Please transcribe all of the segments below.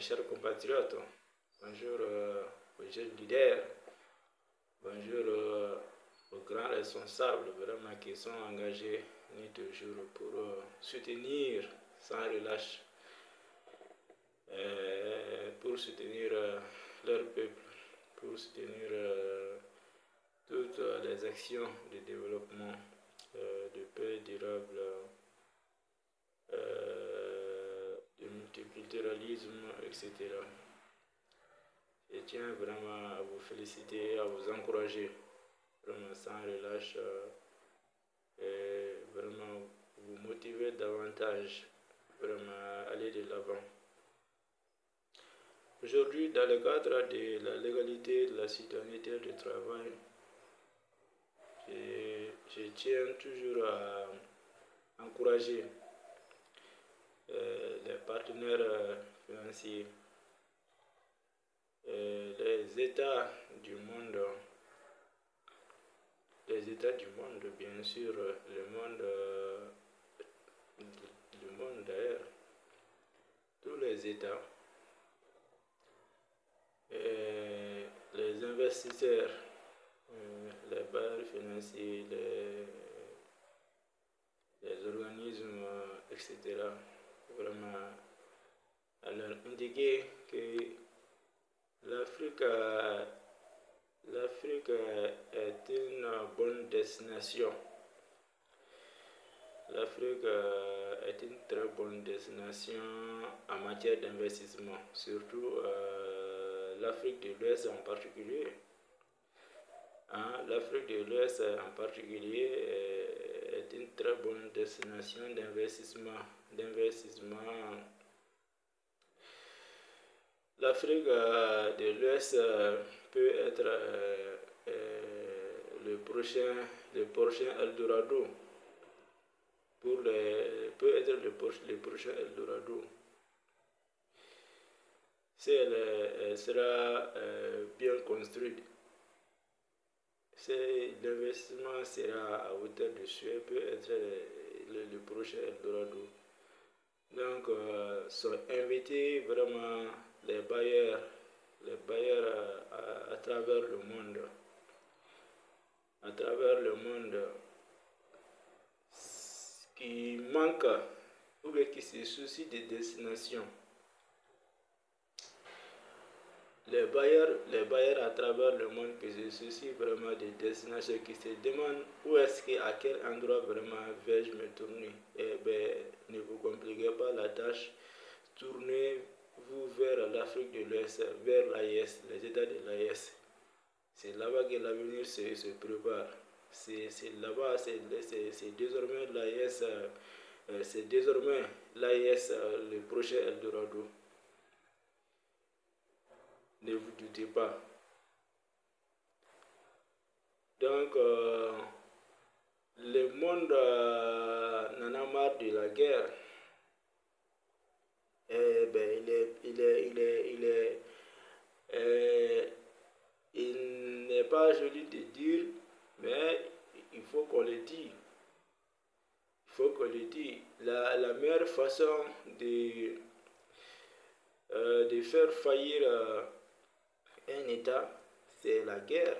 mes chers compatriotes, bonjour aux jeunes leaders, bonjour aux grands responsables vraiment qui sont engagés nuit et jour pour soutenir sans relâche, pour soutenir leur peuple, pour soutenir toutes les actions de développement, de paix durable, de multiculturalisme, etc. Je tiens vraiment à vous féliciter, à vous encourager, vraiment sans relâche, et vraiment vous motiver davantage, vraiment aller de l'avant. Aujourd'hui, dans le cadre de la légalité, de la citoyenneté, du travail, je tiens toujours à encourager les partenaires financiers, les États du monde, bien sûr, le monde d'ailleurs, tous les États, les investisseurs, les bailleurs financiers, les organismes, etc. Vraiment, à leur indiquer que l'Afrique est une bonne destination. L'Afrique est une très bonne destination en matière d'investissement, surtout l'Afrique de l'Ouest en particulier. L'Afrique de l'Ouest en particulier est une très bonne destination d'investissement. L'Afrique de l'Ouest peut être le prochain Eldorado. Peut être le prochain Eldorado. Si elle sera bien construite, si l'investissement sera à hauteur de souhait, peut être le prochain Eldorado. Donc, sont invités vraiment les bailleurs à travers le monde. À travers le monde, qui manque ou bien qui se soucient des destinations. Les bailleurs à travers le monde qui se soucient vraiment des destinations, qui se demandent où est-ce que, à quel endroit vraiment vais-je me tourner. Eh bien, ne vous compliquez pas la tâche, tournez-vous vers l'Afrique de l'Ouest, vers l'AES, les États de l'AES. C'est là-bas que l'avenir se prépare. C'est là-bas, c'est désormais l'AES, le prochain Eldorado. Ne vous doutez pas. Donc, le monde n'en a marre de la guerre. Eh ben, il n'est pas joli de dire, mais il faut qu'on le dise. Il faut qu'on le dise. La meilleure façon de faire faillir un État, c'est la guerre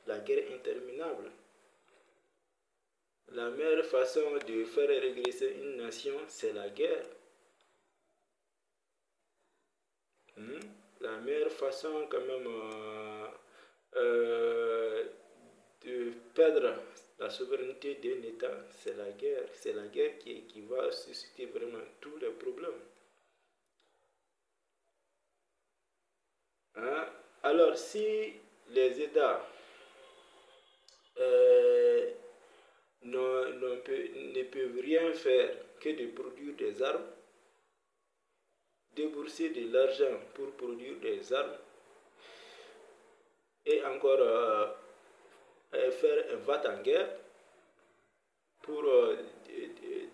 interminable. La meilleure façon de faire régresser une nation, c'est la guerre. La meilleure façon quand même de perdre la souveraineté d'un État, c'est la guerre. C'est la guerre qui va susciter vraiment tous les problèmes. Alors, si les États ne peuvent rien faire que de produire des armes, débourser de l'argent pour produire des armes, et encore faire un va en guerre pour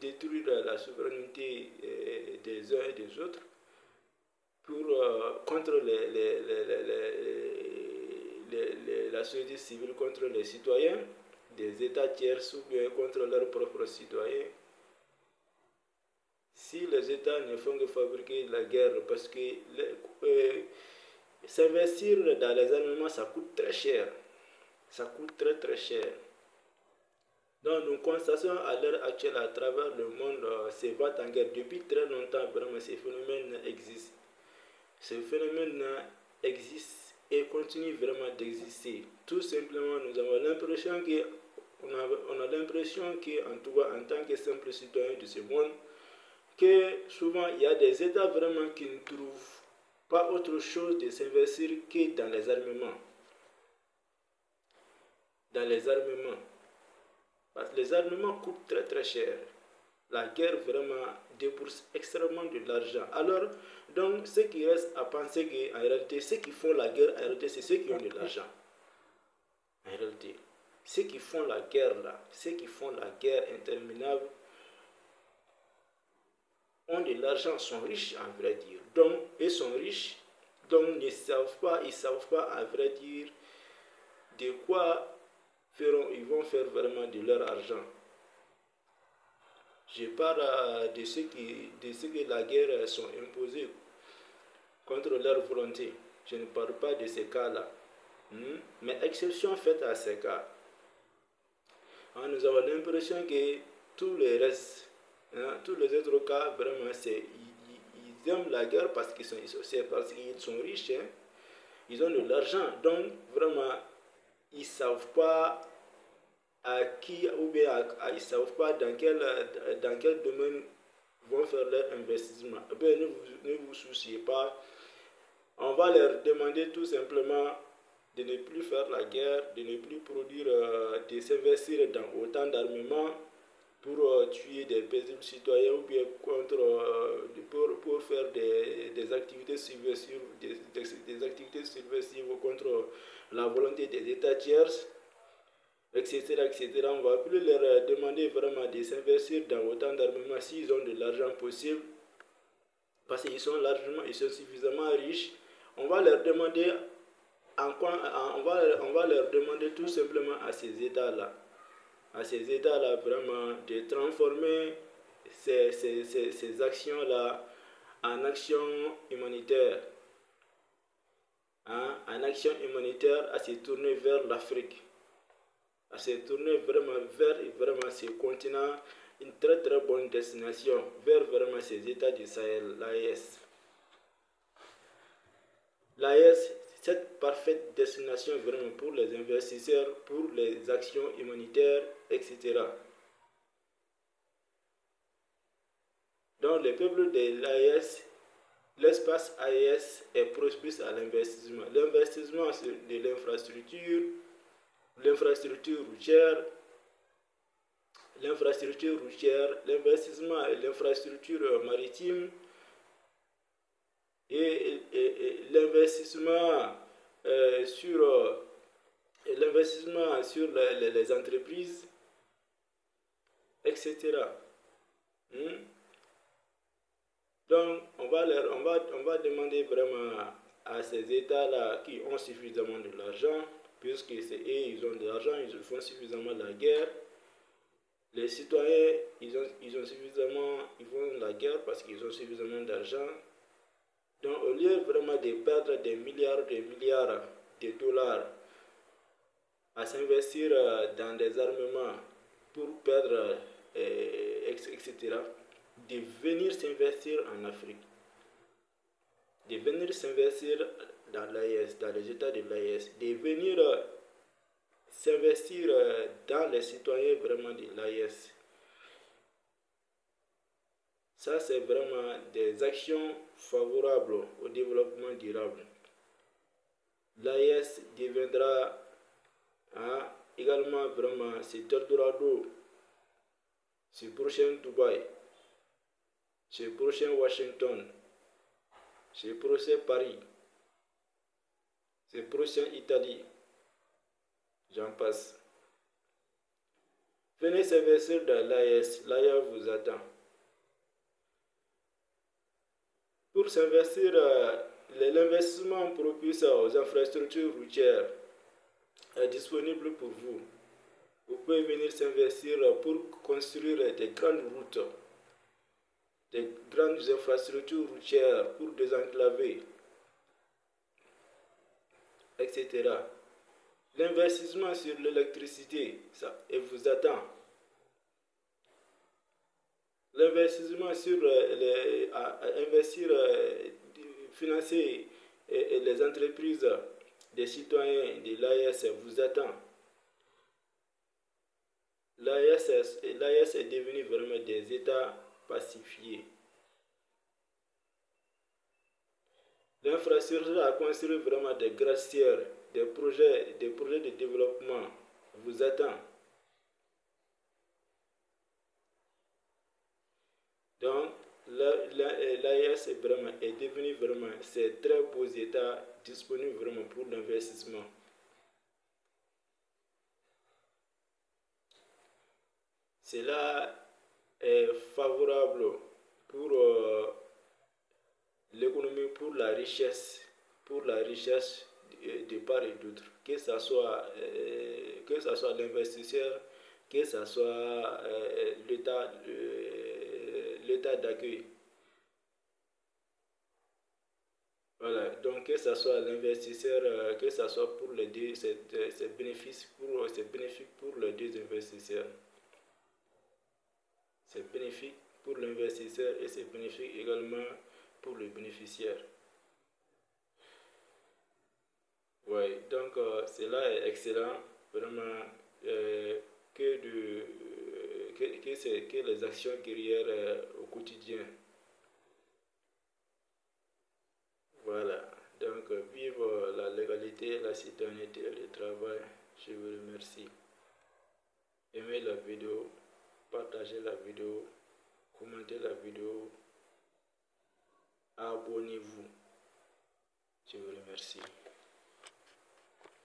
détruire la souveraineté des uns et des autres, contre la société civile, contre les citoyens des États tiers ou bien contre leurs propres citoyens. si les États ne font que fabriquer la guerre, parce que s'investir dans les armements, ça coûte très cher. Ça coûte très très cher. Donc nous constatons à l'heure actuelle à travers le monde, ces ventes en guerre depuis très longtemps, vraiment ces phénomènes existent. Ce phénomène existe et continue vraiment d'exister. Tout simplement, nous avons l'impression que on a l'impression qu'en tout cas, en tant que simple citoyen de ce monde, que souvent il y a des États vraiment qui ne trouvent pas autre chose de s'investir que dans les armements. Dans les armements. Parce que les armements coûtent très très cher. La guerre vraiment débourse extrêmement de l'argent. Alors, donc, ce qui reste à penser qu'en réalité, ceux qui font la guerre, en réalité, c'est ceux qui ont de l'argent. En réalité, ceux qui font la guerre là, ceux qui font la guerre interminable, ont de l'argent, sont riches en vrai dire. Donc, ils sont riches, donc ils ne savent pas, à vrai dire, de quoi ils vont faire vraiment de leur argent. Je parle de ceux que la guerre sont imposés contre leur volonté. Je ne parle pas de ces cas-là. Mais exception faite à ces cas. Nous avons l'impression que tous les restes, tous les autres cas, vraiment, ils aiment la guerre parce qu'ils sont riches. Ils ont de l'argent. Donc, vraiment, ils ne savent pas à qui ou bien ils ne savent pas dans quel domaine vont faire leur investissement. Bien, ne vous souciez pas. On va leur demander tout simplement de ne plus faire la guerre, de ne plus produire, de s'investir dans autant d'armements pour tuer des paisibles citoyens ou bien pour faire des activités subversives, des activités subversives contre la volonté des États tiers, etc., etc. On ne va plus leur demander vraiment de s'investir dans autant d'armements s'ils ont de l'argent possible, parce qu'ils sont suffisamment riches. On va leur demander on va leur demander tout simplement à ces États-là, vraiment de transformer ces actions-là en actions humanitaires, en actions humanitaires, à se tourner vers l'Afrique, à se tourner vraiment vers ce continent, une très très bonne destination, vers vraiment ces États du Sahel, l'AES. L'AES, cette parfaite destination vraiment pour les investisseurs, pour les actions humanitaires, etc. Donc le peuple de l'AES, l'espace AES est propice à l'investissement. L'investissement de l'infrastructure routière, l'investissement et l'infrastructure maritime, et l'investissement sur les entreprises, etc. Donc on va demander vraiment à ces États-là qui ont suffisamment de l'argent, puisque ils ont de l'argent, ils font suffisamment la guerre. Les citoyens, ils font la guerre parce qu'ils ont suffisamment d'argent. Donc au lieu vraiment de perdre des milliards de dollars à s'investir dans des armements pour perdre, etc., de venir s'investir en Afrique, de venir s'investir dans l'AES, dans les États de l'AES, de venir s'investir dans les citoyens vraiment de l'AES. Ça, c'est vraiment des actions favorables au développement durable. L'AES deviendra également vraiment cet Eldorado, ce prochain Dubaï, ce prochain Washington, ce prochain Paris, ce prochain Italie, j'en passe. Venez s'investir dans l'AES, l'AES vous attend. Pour s'investir, l'investissement propice aux infrastructures routières est disponible pour vous. Vous pouvez venir s'investir pour construire des grandes routes. des grandes infrastructures routières pour désenclaver, etc. L'investissement sur l'électricité, ça et vous attend. L'investissement sur investir, financer les entreprises des citoyens de l'AES vous attend. L'AES est devenu vraiment des États pacifiés. L'infrastructure a construit vraiment des gratte-ciels, des projets de développement vous attend. Donc, l'AES est devenu vraiment ces très beaux États disponibles vraiment pour l'investissement. Cela est favorable pour l'économie, pour la richesse de part et d'autre, que ce soit l'investisseur, que ce soit l'état d'accueil. Voilà, donc que ce soit l'investisseur, que ce soit pour les deux, c'est bénéfique pour les deux investisseurs. C'est bénéfique pour l'investisseur et c'est bénéfique également pour le bénéficiaire. Oui, donc cela est excellent, vraiment, que les actions guerrières au quotidien. Voilà, donc vive la légalité, la citoyenneté et le travail. Je vous remercie. Aimez la vidéo, partagez la vidéo, commentez la vidéo, abonnez-vous. Je vous remercie.